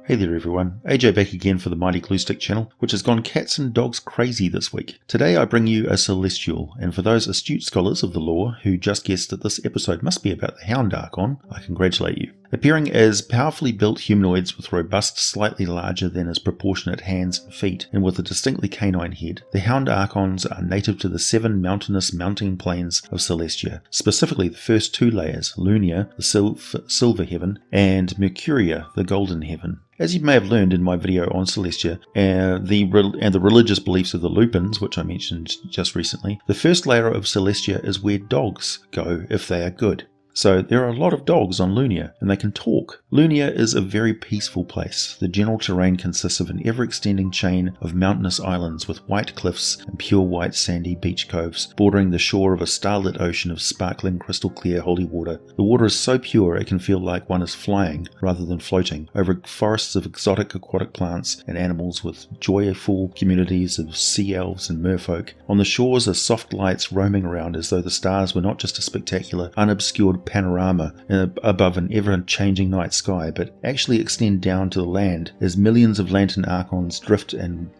Hey there everyone, AJ back again for the Mighty Gluestick channel, which has gone cats and dogs crazy this week. Today I bring you a Celestial, and for those astute scholars of the lore who just guessed that this episode must be about the Hound Archon, I congratulate you. Appearing as powerfully built humanoids with robust, slightly larger than as proportionate hands and feet, and with a distinctly canine head, the Hound Archons are native to the 7 mountainous mountain plains of Celestia, specifically the first 2 layers, Lunia, the silver heaven, and Mercuria, the golden heaven. As you may have learned in my video on Celestia and the religious beliefs of the Lupins, which I mentioned just recently, the first layer of Celestia is where dogs go if they are good. So there are a lot of dogs on Lunia, and they can talk. Lunia is a very peaceful place. The general terrain consists of an ever-extending chain of mountainous islands with white cliffs and pure white sandy beach coves, bordering the shore of a starlit ocean of sparkling crystal clear holy water. The water is so pure it can feel like one is flying rather than floating over forests of exotic aquatic plants and animals with joyful communities of sea elves and merfolk. On the shores are soft lights roaming around as though the stars were not just a spectacular, unobscured panorama above an ever-changing night sky, but actually extend down to the land as millions of lantern archons drift and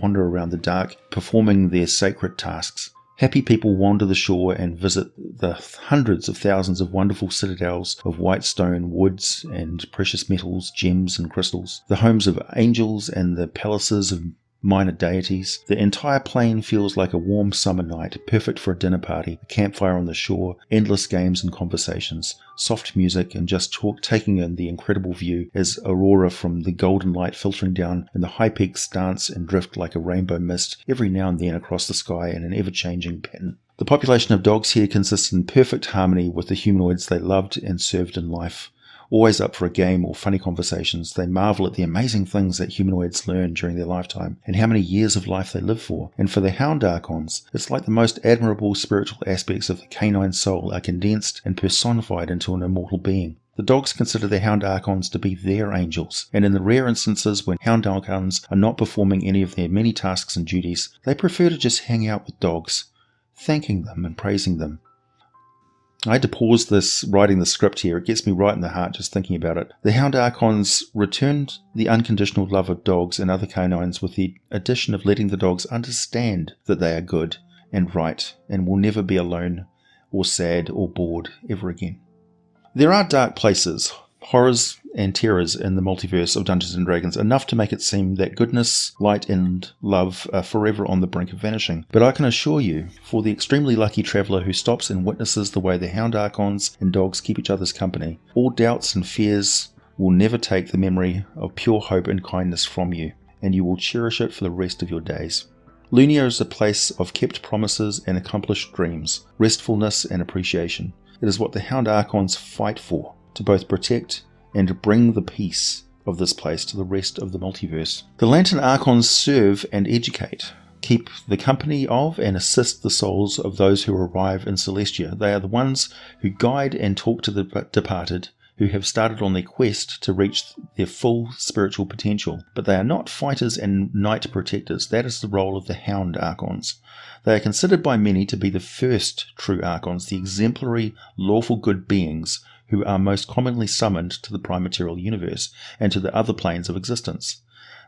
wander around the dark, performing their sacred tasks. Happy people wander the shore and visit the hundreds of thousands of wonderful citadels of white stone, woods, and precious metals, gems, and crystals, the homes of angels and the palaces of minor deities. The entire plain feels like a warm summer night, perfect for a dinner party, a campfire on the shore, endless games and conversations, soft music, and just taking in the incredible view as aurora from the golden light filtering down and the high peaks dance and drift like a rainbow mist every now and then across the sky in an ever-changing pattern. The population of dogs here consists in perfect harmony with the humanoids they loved and served in life. Always up for a game or funny conversations, they marvel at the amazing things that humanoids learn during their lifetime and how many years of life they live for. And for the Hound Archons, it's like the most admirable spiritual aspects of the canine soul are condensed and personified into an immortal being. The dogs consider the Hound Archons to be their angels, and in the rare instances when Hound Archons are not performing any of their many tasks and duties, they prefer to just hang out with dogs, thanking them and praising them. I had to pause this writing the script here. It gets me right in the heart just thinking about it. The Hound Archons returned the unconditional love of dogs and other canines with the addition of letting the dogs understand that they are good and right and will never be alone or sad or bored ever again. There are dark places, horrors and terrors in the multiverse of Dungeons & Dragons, enough to make it seem that goodness, light and love are forever on the brink of vanishing. But I can assure you, for the extremely lucky traveller who stops and witnesses the way the Hound Archons and dogs keep each other's company, all doubts and fears will never take the memory of pure hope and kindness from you, and you will cherish it for the rest of your days. Lunia is a place of kept promises and accomplished dreams, restfulness and appreciation. It is what the Hound Archons fight for, to both protect and to bring the peace of this place to the rest of the multiverse. The Lantern Archons serve and educate, keep the company of and assist the souls of those who arrive in Celestia. They are the ones who guide and talk to the departed, who have started on their quest to reach their full spiritual potential. But they are not fighters and knight protectors. That is the role of the Hound Archons. They are considered by many to be the first true Archons, the exemplary, lawful good beings who are most commonly summoned to the prime material universe and to the other planes of existence.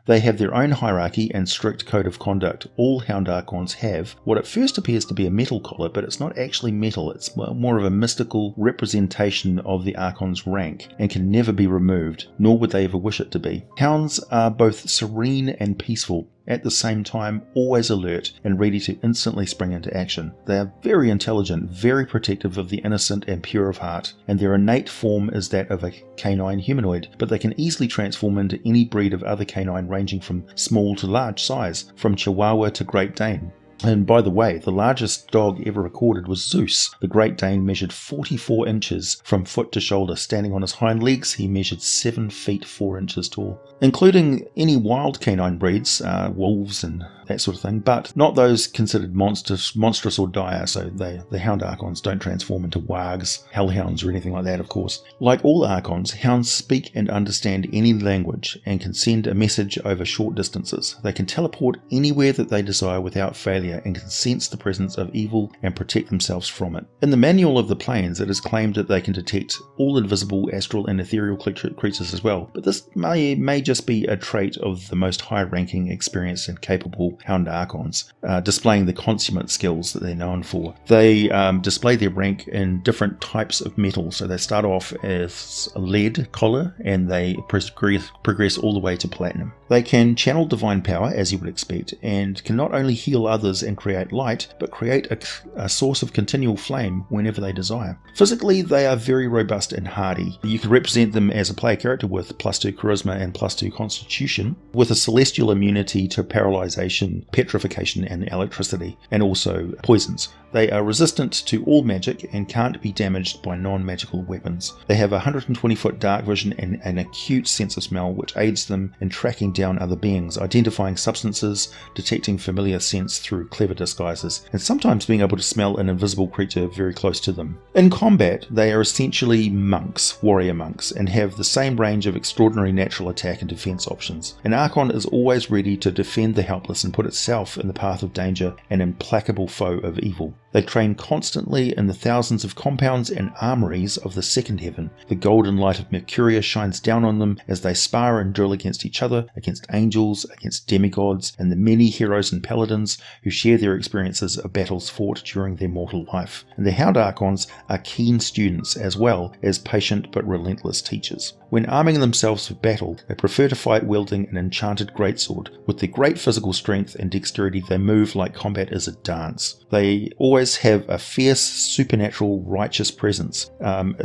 They have their own hierarchy and strict code of conduct. All Hound Archons have what at first appears to be a metal collar, but it's not actually metal. It's more of a mystical representation of the Archon's rank and can never be removed, nor would they ever wish it to be. Hounds are both serene and peaceful, at the same time always alert and ready to instantly spring into action. They are very intelligent, very protective of the innocent and pure of heart, and their innate form is that of a canine humanoid, but they can easily transform into any breed of other canine ranging from small to large size, from Chihuahua to Great Dane. And by the way, the largest dog ever recorded was Zeus. The Great Dane measured 44 inches from foot to shoulder. Standing on his hind legs, he measured 7 feet 4 inches tall. Including any wild canine breeds, wolves and that sort of thing, but not those considered monstrous or dire, so the Hound Archons don't transform into wargs, hellhounds, or anything like that, of course. Like all Archons, hounds speak and understand any language and can send a message over short distances. They can teleport anywhere that they desire without failure and can sense the presence of evil and protect themselves from it. In the Manual of the Planes, it is claimed that they can detect all invisible, astral, and ethereal creatures as well, but this may just be a trait of the most high-ranking, experienced, and capable Hound Archons, displaying the consummate skills that they're known for. They display their rank in different types of metal, so they start off as a lead collar and they progress all the way to platinum. They can channel divine power, as you would expect, and can not only heal others and create light, but create a source of continual flame whenever they desire. Physically, they are very robust and hardy. You can represent them as a player character with +2 charisma and +2 constitution, with a celestial immunity to paralyzation, petrification, and electricity, and also poisons. They are resistant to all magic and can't be damaged by non-magical weapons. They have 120-foot dark vision and an acute sense of smell, which aids them in tracking down other beings, identifying substances, detecting familiar scents through clever disguises, and sometimes being able to smell an invisible creature very close to them. In combat, they are essentially monks, warrior monks, and have the same range of extraordinary natural attack and defense options. An Archon is always ready to defend the helpless and put itself in the path of danger, an implacable foe of evil. They train constantly in the thousands of compounds and armories of the second heaven. The golden light of Mercurius shines down on them as they spar and drill against each other, against angels, against demigods, and the many heroes and paladins who share their experiences of battles fought during their mortal life. And the Hound Archons are keen students as well as patient but relentless teachers. When arming themselves for battle, they prefer to fight wielding an enchanted greatsword. With their great physical strength and dexterity, they move like combat is a dance. They always have a fierce, supernatural, righteous presence,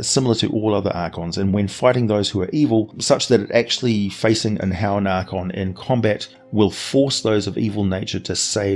similar to all other Archons, and when fighting those who are evil, such that it actually facing a Hound Archon in combat will force those of evil nature to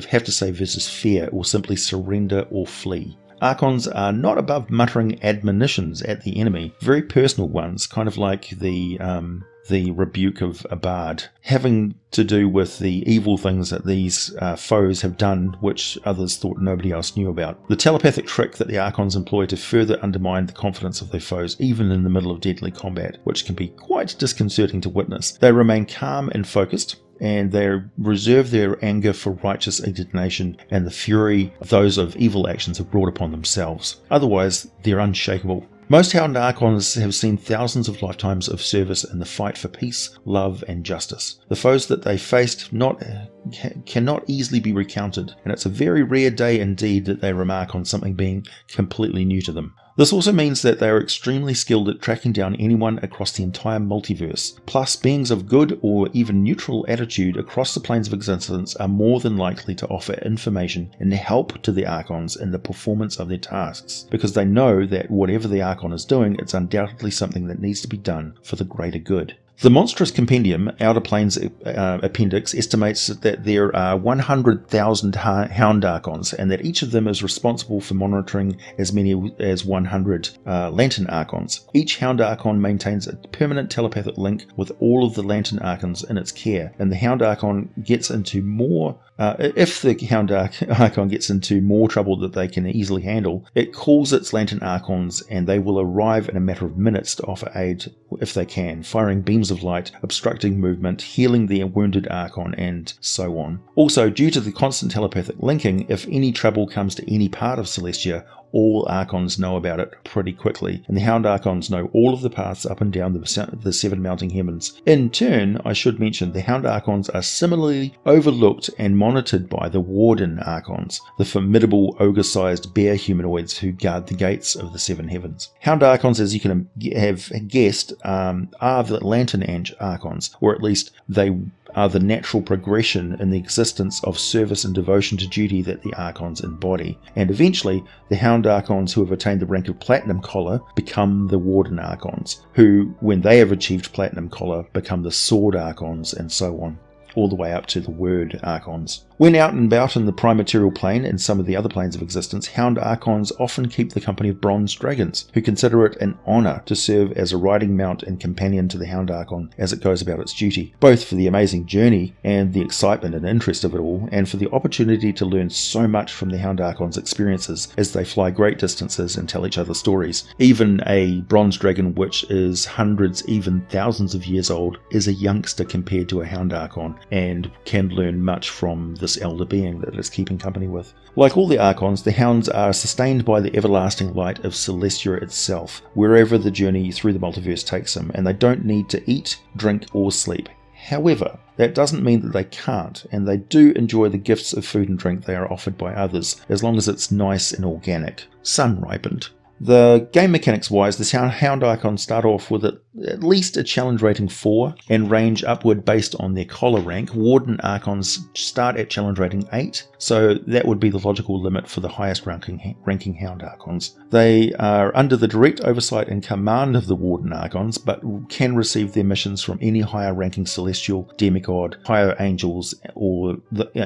have to save versus fear, or simply surrender or flee. Archons are not above muttering admonitions at the enemy, very personal ones, kind of like the rebuke of a bard, having to do with the evil things that these foes have done which others thought nobody else knew about. The telepathic trick that the Archons employ to further undermine the confidence of their foes, even in the middle of deadly combat, which can be quite disconcerting to witness. They remain calm and focused, and they reserve their anger for righteous indignation and the fury those of evil actions have brought upon themselves. Otherwise, they're unshakable. Most Hound Archons have seen thousands of lifetimes of service in the fight for peace, love, and justice. The foes that they faced cannot easily be recounted, and it's a very rare day indeed that they remark on something being completely new to them. This also means that they are extremely skilled at tracking down anyone across the entire multiverse. Plus, beings of good or even neutral attitude across the planes of existence are more than likely to offer information and help to the Archons in the performance of their tasks, because they know that whatever the Archon is doing, it's undoubtedly something that needs to be done for the greater good. The monstrous compendium, Outer Planes Appendix, estimates that there are 100,000 Hound Archons, and that each of them is responsible for monitoring as many as 100 Lantern Archons. Each Hound Archon maintains a permanent telepathic link with all of the Lantern Archons in its care, and the Hound Archon gets into more if the Hound Archon gets into more trouble that they can easily handle, it calls its Lantern Archons and they will arrive in a matter of minutes to offer aid if they can, firing beams of light, obstructing movement, healing the wounded Archon, and so on. Also, due to the constant telepathic linking, if any trouble comes to any part of Celestia, all Archons know about it pretty quickly, and the Hound Archons know all of the paths up and down the seven mounting heavens. In turn, I should mention, the Hound Archons are similarly overlooked and monitored by the Warden Archons, the formidable ogre-sized bear humanoids who guard the gates of the seven heavens. Hound Archons, as you can have guessed, are the Lantern Archons, or at least they are the natural progression in the existence of service and devotion to duty that the Archons embody. And eventually, the Hound Archons who have attained the rank of Platinum Collar become the Warden Archons, who, when they have achieved Platinum Collar, become the Sword Archons, and so on, all the way up to the Word Archons. When out and about in the prime material plane and some of the other planes of existence, Hound Archons often keep the company of bronze dragons, who consider it an honour to serve as a riding mount and companion to the Hound Archon as it goes about its duty, both for the amazing journey and the excitement and interest of it all, and for the opportunity to learn so much from the Hound Archon's experiences as they fly great distances and tell each other stories. Even a bronze dragon which is hundreds, even thousands of years old, is a youngster compared to a Hound Archon, and can learn much from this elder being that it's keeping company with. Like all the Archons, the Hounds are sustained by the everlasting light of Celestia itself, wherever the journey through the multiverse takes them, and they don't need to eat, drink, or sleep. However, that doesn't mean that they can't, and they do enjoy the gifts of food and drink they are offered by others, as long as it's nice and organic, sun-ripened. The game mechanics wise, the Hound Archons start off with at least a challenge rating 4 and range upward based on their collar rank. Warden Archons start at challenge rating 8, so that would be the logical limit for the highest ranking Hound Archons. They are under the direct oversight and command of the Warden Archons, but can receive their missions from any higher ranking celestial, demigod, higher angels, or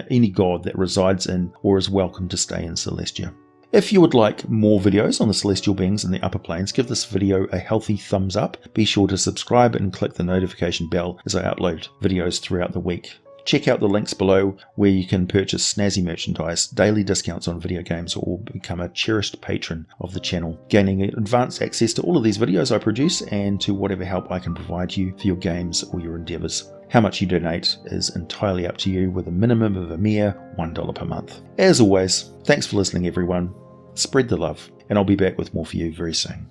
any god that resides in or is welcome to stay in Celestia. If you would like more videos on the celestial beings in the upper planes, give this video a healthy thumbs up. Be sure to subscribe and click the notification bell as I upload videos throughout the week. Check out the links below where you can purchase snazzy merchandise, daily discounts on video games, or become a cherished patron of the channel, gaining advanced access to all of these videos I produce and to whatever help I can provide you for your games or your endeavours. How much you donate is entirely up to you, with a minimum of a mere $1 per month. As always, thanks for listening everyone, spread the love, and I'll be back with more for you very soon.